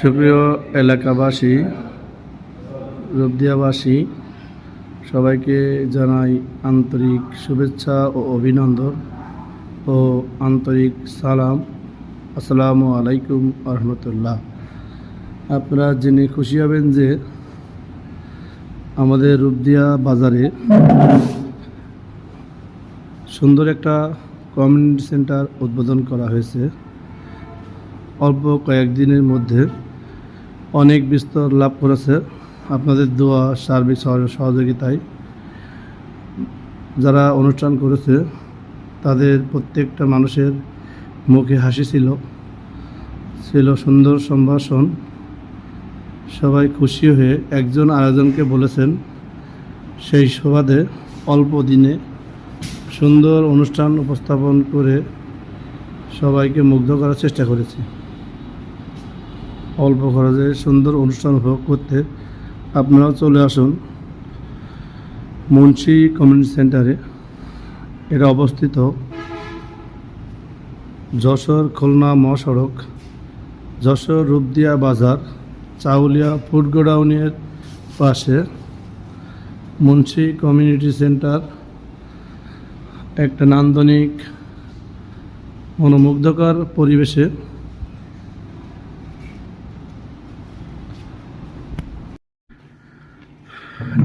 সুপ্রিয় এলাকাবাসী, রূপদিয়াবাসী সবাইকে জানাই আন্তরিক শুভেচ্ছা ও অভিনন্দন ও আন্তরিক সালাম। আসসালামু আলাইকুম রহমতুল্লাহ। আপনারা জেনে খুশি হবেন যে আমাদের রূপদিয়া বাজারে সুন্দর একটা কমিউনিটি সেন্টার উদ্বোধন করা হয়েছে। অল্প কয়েকদিনের মধ্যে অনেক বিস্তর লাভ করেছে আপনাদের দোয়া, সার্বিক সহযোগিতায়। যারা অনুষ্ঠান করেছে তাদের প্রত্যেকটা মানুষের মুখে হাসি ছিল সুন্দর সম্ভাষণ। সবাই খুশি হয়ে একজন আরেকজনকে বলেছেন, সেই সুবাদে অল্প দিনে সুন্দর অনুষ্ঠান উপস্থাপন করে সবাইকে মুগ্ধ করার চেষ্টা করেছি। অল্প খরচে সুন্দর অনুষ্ঠান উপভোগ করতে আপনারাও চলে আসুন মুন্সি কমিউনিটি সেন্টারে। এটা অবস্থিত যশোর খুলনা মহাসড়ক, যশোর রূপদিয়া বাজার, চাউলিয়া ফুড গোডাউনের পাশে মুন্সি কমিউনিটি সেন্টার। একটা নান্দনিক মনোমুগ্ধকর পরিবেশে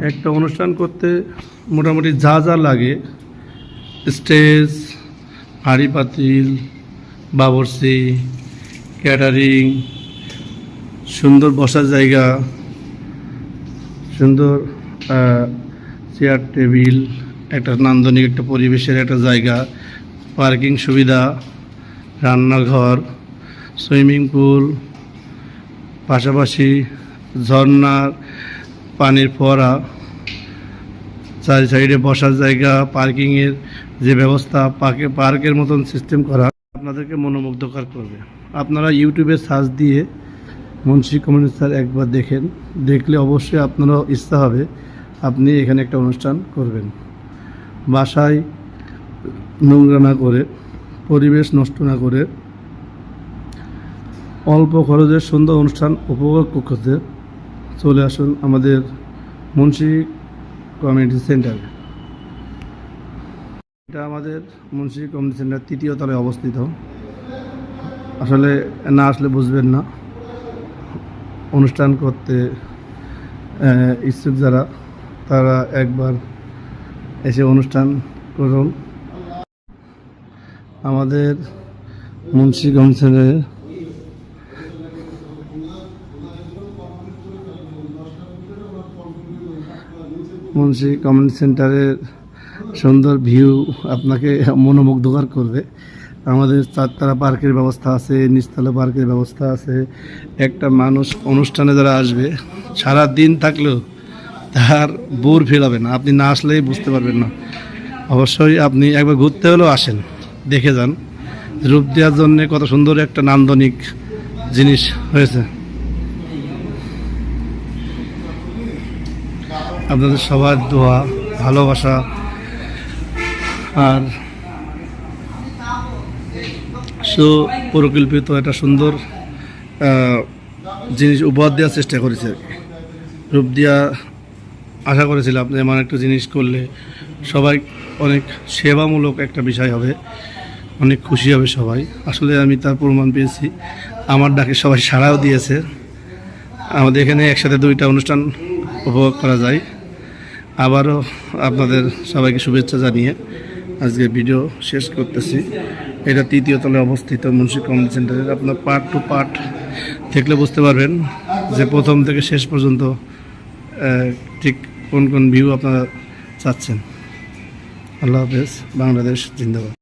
একটা অনুষ্ঠান করতে মোটামুটি যা যা লাগে, স্টেজ, হাঁড়ি পাতিল, বাবুর্চি, ক্যাটারিং, সুন্দর বসার জায়গা, সুন্দর চেয়ার টেবিল, একটা নান্দনিক একটা পরিবেশের একটা জায়গা, পার্কিং সুবিধা, রান্নাঘর, সুইমিং পুল, পাশাপাশি ঝর্ণার পানির ফোয়ারা, চারি সাইডে বসার জায়গা, পার্কিংয়ের যে ব্যবস্থা, পার্কের মতন সিস্টেম করা আপনাদেরকে মনোমুগ্ধকর করবে। আপনারা ইউটিউবে সার্চ দিয়ে মুন্সি কমিউনিটি সেন্টার একবার দেখলে অবশ্যই আপনারও ইচ্ছা হবে আপনি এখানে একটা অনুষ্ঠান করবেন। বাসায় নোংরা না করে, পরিবেশ নষ্ট না করে, অল্প খরচে সুন্দর অনুষ্ঠান উপভোগ করতে চলে আসুন আমাদের মুন্সি কমিউনিটি সেন্টারে। এটা আমাদের মুন্সি কমিউনিটি সেন্টার ৩য় তলায় অবস্থিত। আসলে না আসলে বুঝবেন না। অনুষ্ঠান করতে ইচ্ছুক যারা, তারা একবার এসে অনুষ্ঠান করুন। আমাদের মুন্সি কমিউনিটি সেন্টারে মুন্সি কমিউনিটি সেন্টারের সুন্দর ভিউ আপনাকে মনোমুগ্ধকর করবে। আমাদের চারতলা পার্কের ব্যবস্থা আছে, নিচতলা পার্কের ব্যবস্থা আছে। একটা মানুষ অনুষ্ঠানে যারা আসবে সারা দিন থাকলেও তার বোর ফিল হবে না, আপনি না আসলেই বুঝতে পারবেন না। অবশ্যই আপনি একবার ঘুরতে হলেও আসেন, দেখে যান। রূপ দেওয়ার জন্যে কত সুন্দর একটা নান্দনিক জিনিস হয়েছে। আপনাদের সবার দোয়া, ভালোবাসা আর সুপরিকল্পিত একটা সুন্দর জিনিস উপহার দেওয়ার চেষ্টা করেছে। রূপ দিয়া আশা করেছিলাম যে এমন একটা জিনিস করলে সবাই অনেক সেবামূলক একটা বিষয় হবে, অনেক খুশি হবে সবাই। আসলে আমি তার প্রমাণ পেয়েছি। আমার ডাকে সবাই সাড়াও দিয়েছে। আমাদের এখানে একসাথে 2টা অনুষ্ঠান উপভোগ করা যায়। আবারও আপনাদের সবাইকে শুভেচ্ছা জানিয়ে আজকে ভিডিও শেষ করতেছি। এটা 3য় তলায় অবস্থিত মুন্সি কমিউনিটি সেন্টারের। আপনার পার্ট টু পার্ট দেখলে বুঝতে পারবেন যে প্রথম থেকে শেষ পর্যন্ত ঠিক কোন কোন ভিউ আপনারা চাচ্ছেন। আল্লাহ হাফেজ। বাংলাদেশ জিন্দাবাদ।